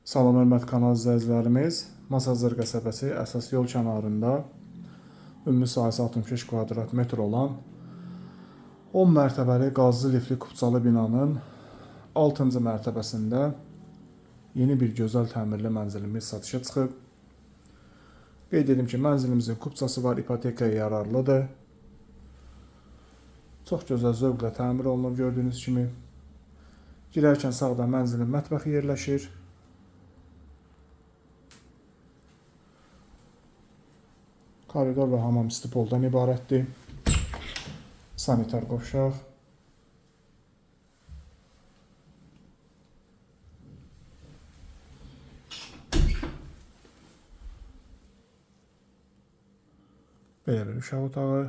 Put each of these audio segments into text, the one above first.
Salam hörmətli kanal izləyicilərimiz, Masazır qəsəbəsi əsas yol kənarında ümumi sahəsi 65 kvadrat metr olan 10 mərtəbəli qazlı lifli kupçalı binanın 6-cı mərtəbəsində yeni bir gözəl təmirli mənzilimiz satışa çıxıb. Qeyd edim ki, mənzilimizin kupçası var, ipotekaya yararlıdır. Çox gözəl zövqlə təmir olunub gördüyünüz kimi. Girərkən sağda mənzilin mətbəxi yerləşir. Koridor və hamam istipoldan ibarətdir. Sanitar qovşaq. Belə bir uşaq otağı.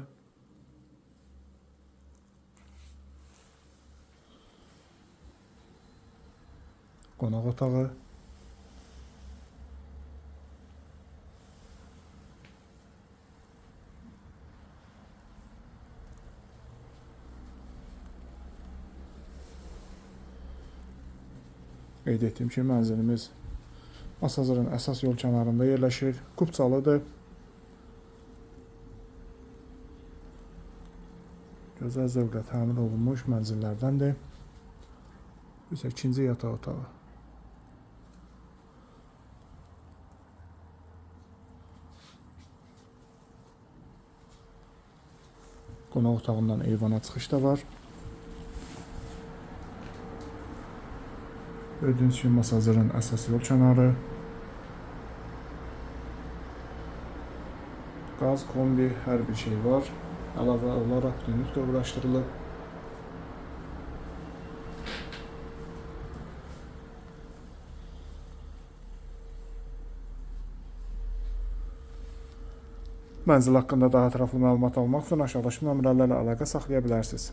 Qonaq otağı. Qeyd etdiyim ki, mənzilimiz Masazırın əsas yol kənarında yerləşir. Kupçalıdır. Gözəl zövqlə təmir olunmuş mənzillərdəndir. Bu isə ikinci yataq otağı. Qonaq otağından eyvana çıxış da var. Gördüyünüz kimi Masazırın əsas yol kənarı. Qaz, kombi, hər bir şey var. Əlavə olaraq bütünlük də uğraşdırılıb. Mənzil haqqında daha ətraflı məlumat almaq üçün aşağıdakı nömrələrlə əlaqə saxlaya bilərsiniz.